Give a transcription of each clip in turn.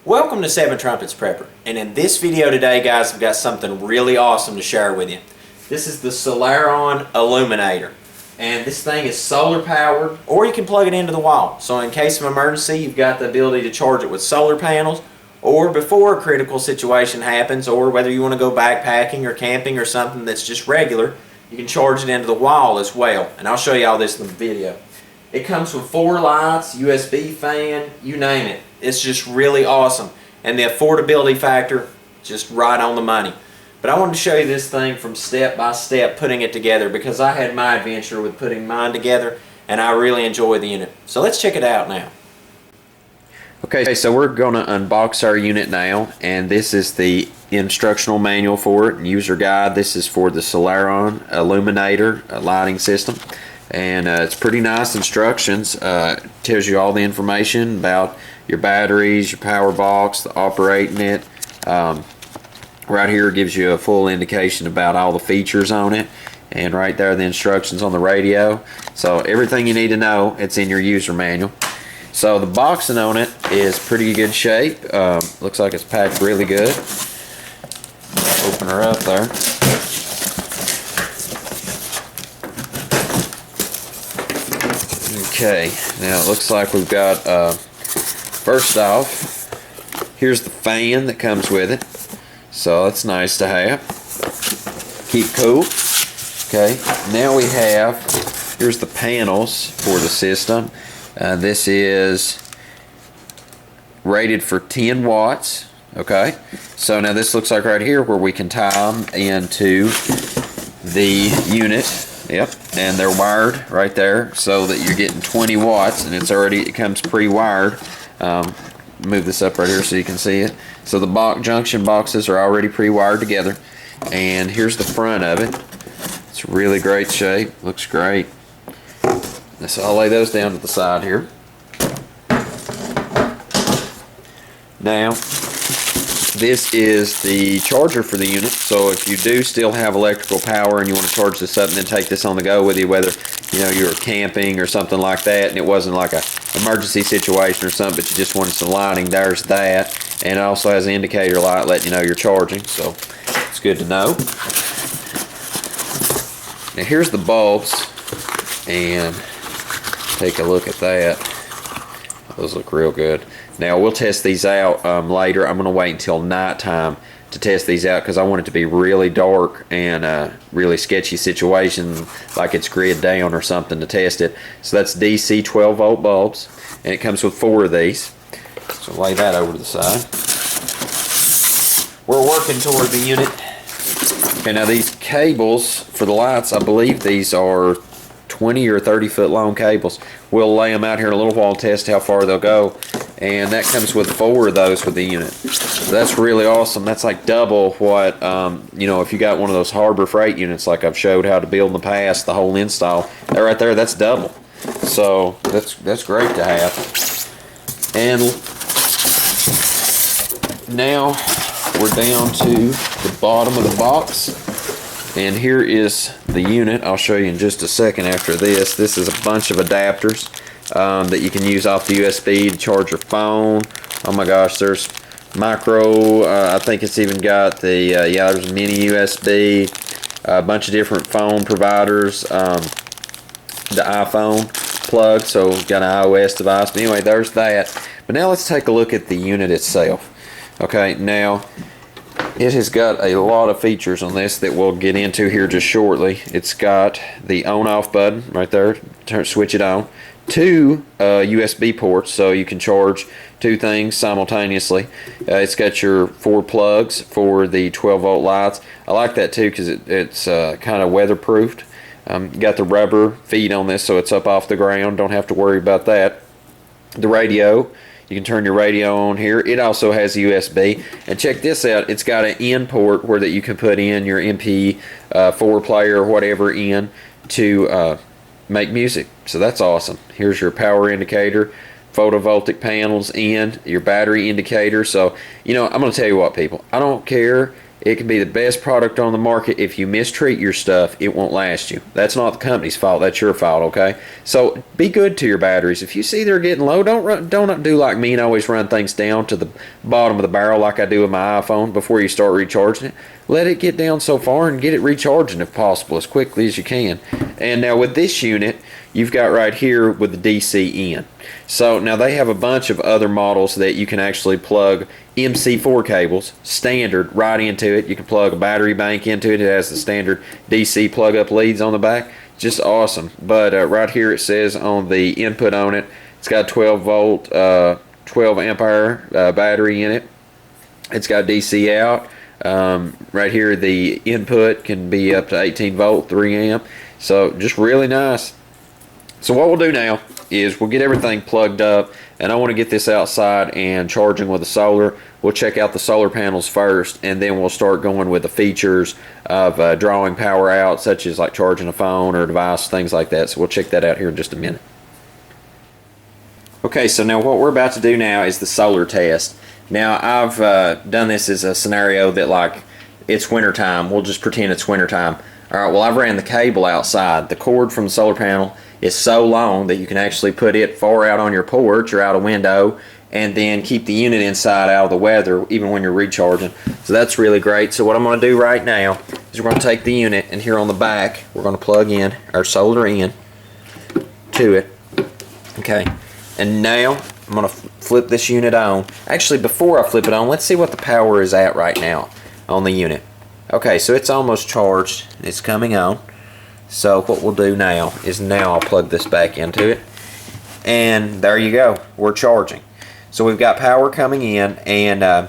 Welcome to Seven Trumpets Prepper, and in this video today, guys, I've got something really awesome to share with you. This is the Solaaron Illuminator, and this thing is solar powered, or you can plug it into the wall. So in case of emergency, you've got the ability to charge it with solar panels, or before a critical situation happens, or whether you want to go backpacking or camping or something that's just regular, you can charge it into the wall as well. And I'll show you all this in the video. It comes with 4 lights, USB fan, you name it. It's just really awesome. And the affordability factor, just right on the money. But I wanted to show you this thing from step by step putting it together, because I had my adventure with putting mine together and I really enjoy the unit. So let's check it out now. Okay, so we're going to unbox our unit now, and this is the instructional manual for it, user guide. This is for the Solaaron Illuminator lighting system. And it's pretty nice instructions. Tells you all the information about your batteries, your power box, the operating it. Right here gives you a full indication about all the features on it, and right there the instructions on the radio. So everything you need to know, it's in your user manual. So the boxing on it is pretty good shape. Looks like it's packed really good. Open her up there. Okay, now it looks like we've got, first off, here's the fan that comes with it. So that's nice to have. Keep cool. Okay, now we have, here's the panels for the system. This is rated for 10 watts. Okay, so now this looks like right here where we can tie them into the unit. Yep, and they're wired right there so that you're getting 20 watts, and it comes pre-wired. Move this up right here so you can see it. So the junction boxes are already pre-wired together, and here's the front of it. It's really great shape, looks great. So I'll lay those down to the side here. Now, this is the charger for the unit, so if you do still have electrical power and you want to charge this up and then take this on the go with you, whether you're camping or something like that, and it wasn't like a emergency situation or something, but you just wanted some lighting, there's that. And it also has an indicator light letting you know you're charging, so it's good to know. Now here's the bulbs, and take a look at that. Those look real good. Now we'll test these out later. I'm going to wait until nighttime to test these out, because I want it to be really dark and really sketchy situation, like it's grid down or something, to test it. So that's DC 12 volt bulbs, and it comes with 4 of these. So lay that over to the side. We're working toward the unit. Okay, now these cables for the lights, I believe these are 20 or 30 foot long cables. We'll lay them out here in a little while and test how far they'll go. And that comes with 4 of those for the unit. So that's really awesome. That's like double what, if you got one of those Harbor Freight units like I've showed how to build in the past, the whole install, that right there, that's double. So that's great to have. And now we're down to the bottom of the box. And here is the unit. I'll show you in just a second after this. This is a bunch of adapters that you can use off the USB to charge your phone. Oh my gosh, there's micro, I think it's even got the, there's a mini USB, a bunch of different phone providers, the iPhone plug, so we've got an iOS device. But anyway, there's that. But now let's take a look at the unit itself. Okay, now it has got a lot of features on this that we'll get into here just shortly. It's got the on-off button right there, switch it on. 2 USB ports, so you can charge 2 things simultaneously. It's got your 4 plugs for the 12 volt lights. I like that too, because it's kind of weatherproofed. Got the rubber feet on this, so it's up off the ground. Don't have to worry about that. The radio, you can turn your radio on here. It also has USB, and check this out. It's got an in port where that you can put in your MP4 player or whatever in to make music. So that's awesome. Here's your power indicator, photovoltaic panels in, your battery indicator. So I'm going to tell you what, people, I don't care It can be the best product on the market. If you mistreat your stuff, it won't last you. That's not the company's fault. That's your fault, okay? So be good to your batteries. If you see they're getting low, don't do like me and always run things down to the bottom of the barrel like I do with my iPhone before you start recharging it. Let it get down so far and get it recharging if possible as quickly as you can. And now with this unit, you've got right here with the DC in. So now they have a bunch of other models that you can actually plug MC4 cables standard right into it. You can plug a battery bank into it. It has the standard DC plug up leads on the back. Just awesome. But right here it says on the input on it, it's got a 12 volt 12 ampere battery in it. It's got DC out. Right here the input can be up to 18 volt 3 amp. So just really nice. So what we'll do now is we'll get everything plugged up, and I want to get this outside and charging with the solar. We'll check out the solar panels first, and then we'll start going with the features of drawing power out, such as like charging a phone or device, things like that. So we'll check that out here in just a minute. Okay, so now what we're about to do now is the solar test. Now I've done this as a scenario that like it's wintertime. We'll just pretend it's wintertime. Alright, well I've ran the cable outside. The cord from the solar panel is so long that you can actually put it far out on your porch or out a window and then keep the unit inside out of the weather even when you're recharging. So that's really great. So what I'm going to do right now is we're going to take the unit, and here on the back we're going to plug in our solar in to it. Okay, and now I'm going to flip this unit on. Actually, before I flip it on, let's see what the power is at right now on the unit. Okay, so it's almost charged. It's coming on. So what we'll do now is now I'll plug this back into it, and there you go, we're charging. So we've got power coming in, and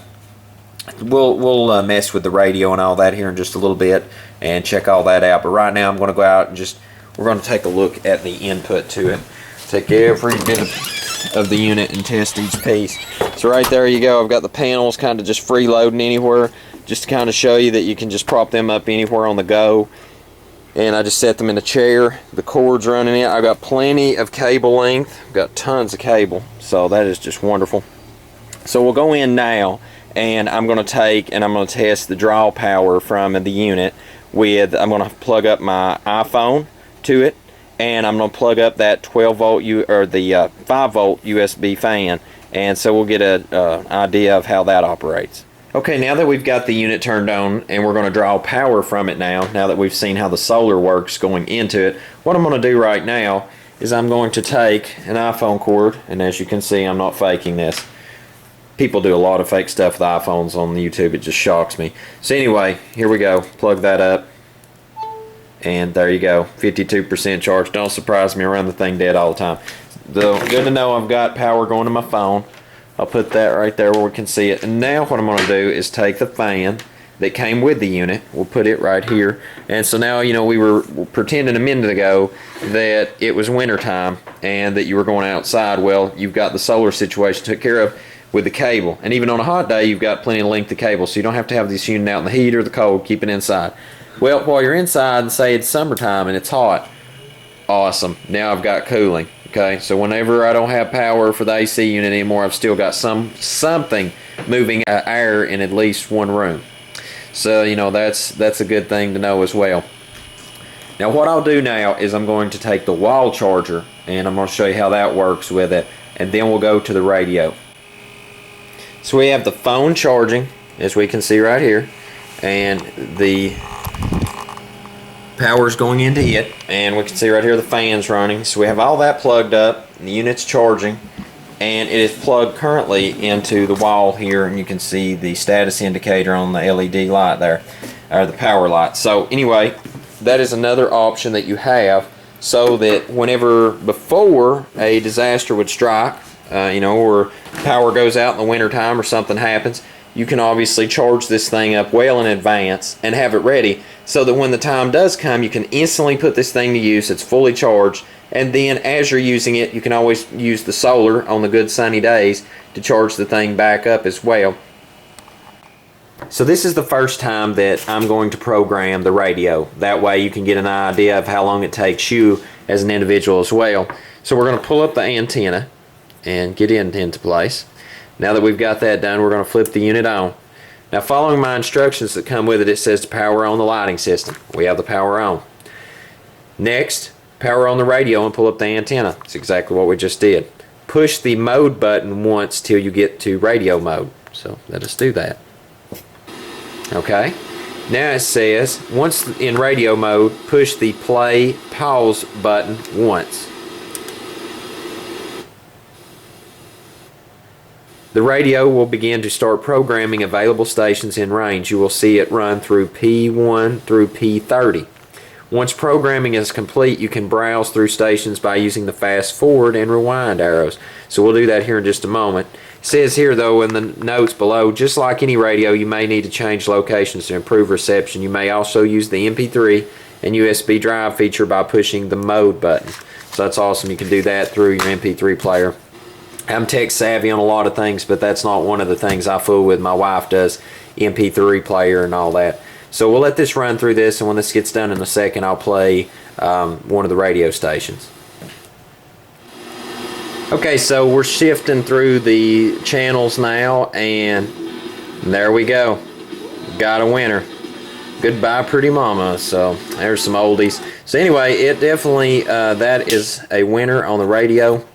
we'll mess with the radio and all that here in just a little bit and check all that out. But right now I'm going to go out and we're going to take a look at the input to it, take every bit of the unit and test each piece. So right there you go, I've got the panels kind of just freeloading anywhere, just to kind of show you that you can just prop them up anywhere on the go. And I just set them in a chair. The cord's running in. I've got plenty of cable length. I've got tons of cable, so that is just wonderful. So we'll go in now, and I'm going to test the draw power from the unit with, I'm going to plug up my iPhone to it, and I'm going to plug up that 12 volt or the 5 volt USB fan, and so we'll get an idea of how that operates. Okay, now that we've got the unit turned on and we're going to draw power from it now that we've seen how the solar works going into it, what I'm going to do right now is I'm going to take an iPhone cord, and as you can see, I'm not faking this. People do a lot of fake stuff with iPhones on YouTube. It just shocks me. So anyway, here we go. Plug that up, and there you go, 52% charge. Don't surprise me, I run the thing dead all the time. Though, good to know I've got power going to my phone. I'll put that right there where we can see it. And now what I'm going to do is take the fan that came with the unit. We'll put it right here. And so now, you know, we were pretending a minute ago that it was winter time and that you were going outside. Well, you've got the solar situation took care of with the cable. And even on a hot day, you've got plenty of length of cable, so you don't have to have this unit out in the heat or the cold. Keep it inside. Well, while you're inside and say it's summertime and it's hot, awesome. Now I've got cooling. Okay, so whenever I don't have power for the AC unit anymore, I've still got something moving air in at least one room. So, you know, that's a good thing to know as well. Now what I'll do now is I'm going to take the wall charger, and I'm going to show you how that works with it, and then we'll go to the radio. So we have the phone charging, as we can see right here, and the power's going into it, and we can see right here the fan's running. So we have all that plugged up, the unit's charging, and it is plugged currently into the wall here, and you can see the status indicator on the LED light there, or the power light. So anyway, that is another option that you have, so that whenever before a disaster would strike, you know, or power goes out in the winter time or something happens, you can obviously charge this thing up well in advance and have it ready, so that when the time does come, you can instantly put this thing to use. It's fully charged, and then as you're using it, you can always use the solar on the good sunny days to charge the thing back up as well. So this is the first time that I'm going to program the radio. That way you can get an idea of how long it takes you as an individual as well. So we're going to pull up the antenna and get it into place. Now that we've got that done, we're going to flip the unit on. Now, following my instructions that come with it, it says to power on the lighting system. We have the power on. Next, power on the radio and pull up the antenna. That's exactly what we just did. Push the mode button once till you get to radio mode. So let us do that. Okay. Now it says, once in radio mode, push the play pause button once. The radio will begin to start programming available stations in range. You will see it run through P1 through P30. Once programming is complete, you can browse through stations by using the fast forward and rewind arrows. So we'll do that here in just a moment. It says here though in the notes below, just like any radio, you may need to change locations to improve reception. You may also use the MP3 and USB drive feature by pushing the mode button. So that's awesome. You can do that through your MP3 player. I'm tech savvy on a lot of things, but that's not one of the things I fool with. My wife does MP3 player and all that. So we'll let this run through this, and when this gets done in a second, I'll play one of the radio stations. Okay, so we're shifting through the channels now, and there we go. Got a winner. Goodbye, Pretty Mama. So there's some oldies. So anyway, it definitely, that is a winner on the radio.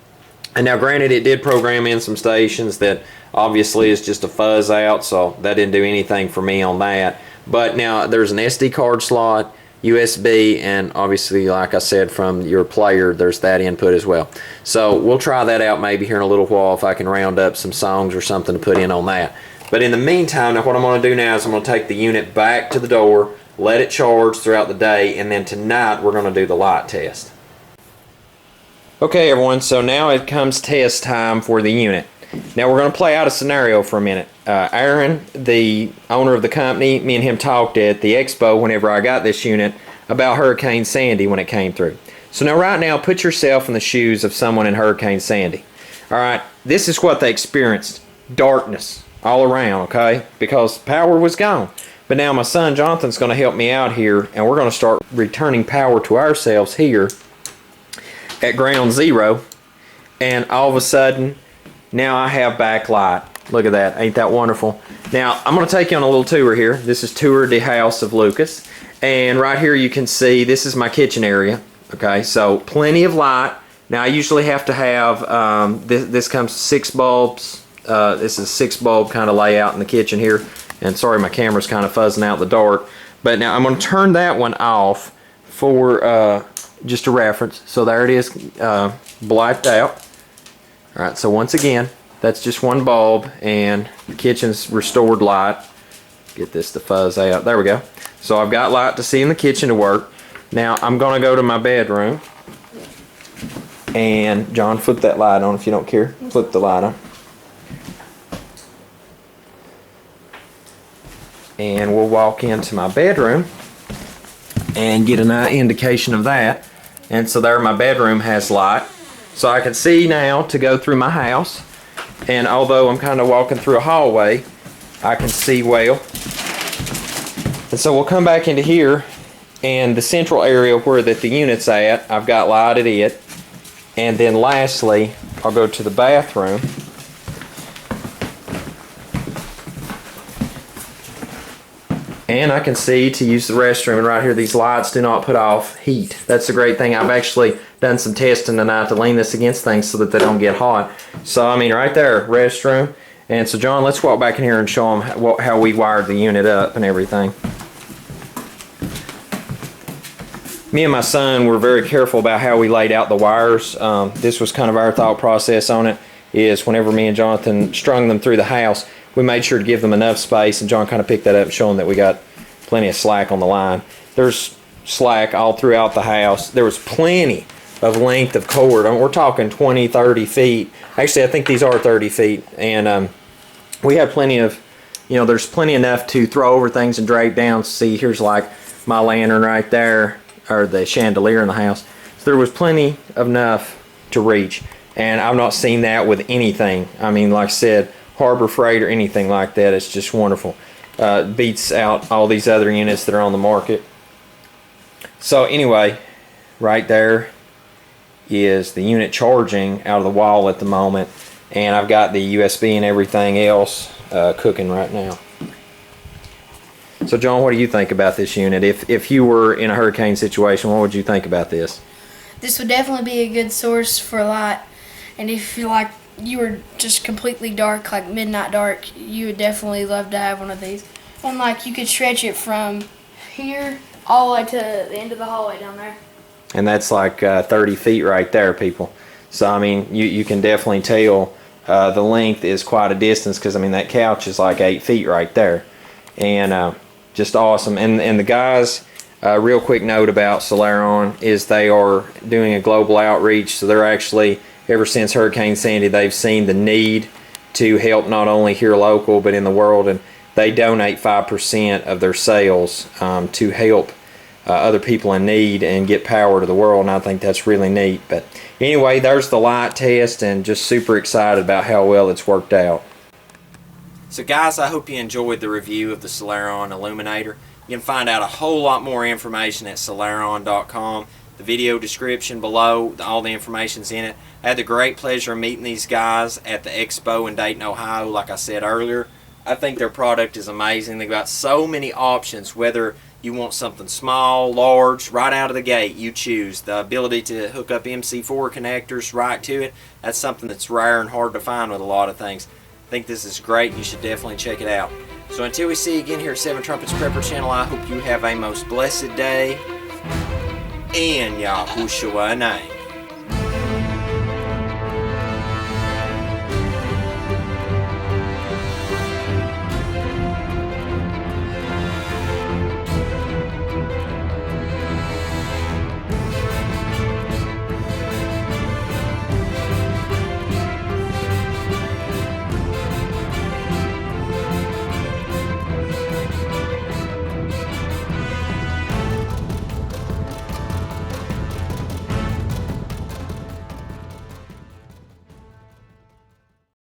And now granted, it did program in some stations that obviously is just a fuzz out, so that didn't do anything for me on that. But now there's an SD card slot, USB, and obviously, like I said, from your player, there's that input as well. So we'll try that out maybe here in a little while if I can round up some songs or something to put in on that. But in the meantime, now what I'm going to do now is I'm going to take the unit back to the door, let it charge throughout the day, and then tonight we're going to do the light test. Okay everyone, so now it comes test time for the unit. Now we're going to play out a scenario for a minute. Aaron, the owner of the company, me and him talked at the expo whenever I got this unit about Hurricane Sandy when it came through. So now right now, put yourself in the shoes of someone in Hurricane Sandy. Alright, this is what they experienced. Darkness all around, okay? Because power was gone. But now my son Jonathan's going to help me out here, and we're going to start returning power to ourselves here at ground zero, and all of a sudden now I have backlight. Look at that, ain't that wonderful? Now I'm going to take you on a little tour here. This is tour the house of Lucas, and right here you can see this is my kitchen area. Okay, so plenty of light. Now I usually have to have this comes 6 bulbs. This is 6 bulb kind of layout in the kitchen here, and sorry my camera's kind of fuzzing out in the dark, but now I'm going to turn that one off for just a reference. So there it is, blacked out. Alright, so once again, that's just 1 bulb, and the kitchen's restored light. Get this to fuzz out. There we go. So I've got light to see in the kitchen to work. Now I'm going to go to my bedroom, and John, flip that light on if you don't care. Flip the light on. And we'll walk into my bedroom and get an indication of that. And so there my bedroom has light. So I can see now to go through my house. And although I'm kind of walking through a hallway, I can see well. And so we'll come back into here, and the central area where that the unit's at, I've got light at it. And then lastly, I'll go to the bathroom. And I can see to use the restroom, and right here these lights do not put off heat. That's the great thing. I've actually done some testing tonight to lean this against things so that they don't get hot. So I mean right there, restroom. And so John, let's walk back in here and show them how we wired the unit up and everything. Me and my son were very careful about how we laid out the wires. This was kind of our thought process on it, is whenever me and Jonathan strung them through the house, we made sure to give them enough space, and John kind of picked that up and showing that we got plenty of slack on the line. There's slack all throughout the house. There was plenty of length of cord. I mean, we're talking 20, 30 feet. Actually, I think these are 30 feet. And we have plenty of, there's plenty enough to throw over things and drape down. See, here's like my lantern right there, or the chandelier in the house. So there was plenty of enough to reach. And I've not seen that with anything. I mean, like I said, Harbor Freight or anything like that. It's just wonderful. Beats out all these other units that are on the market. So anyway, right there is the unit charging out of the wall at the moment, and I've got the USB and everything else cooking right now. So John, what do you think about this unit? If you were in a hurricane situation, what would you think about this? This would definitely be a good source for light, and if you were just completely dark, like midnight dark, you would definitely love to have one of these. And like you could stretch it from here all the way to the end of the hallway down there. And that's like 30 feet right there, people. So I mean, you can definitely tell the length is quite a distance, because I mean that couch is like 8 feet right there, and just awesome. And the guys, real quick note about Solaaron is they are doing a global outreach. So they're actually, ever since Hurricane Sandy, they've seen the need to help not only here local but in the world, and they donate 5% of their sales to help other people in need and get power to the world, and I think that's really neat. But anyway, there's the light test, and just super excited about how well it's worked out. So guys, I hope you enjoyed the review of the Solaaron Illuminator. You can find out a whole lot more information at solaaron.com. The video description below, all the information's in it. I had the great pleasure of meeting these guys at the expo in Dayton, Ohio, like I said earlier. I think their product is amazing. They've got so many options, whether you want something small, large, right out of the gate, you choose. The ability to hook up MC4 connectors right to it, that's something that's rare and hard to find with a lot of things. I think this is great. You should definitely check it out. So until we see you again here at Seven Trumpets Prepper Channel, I hope you have a most blessed day. In Yahushua name.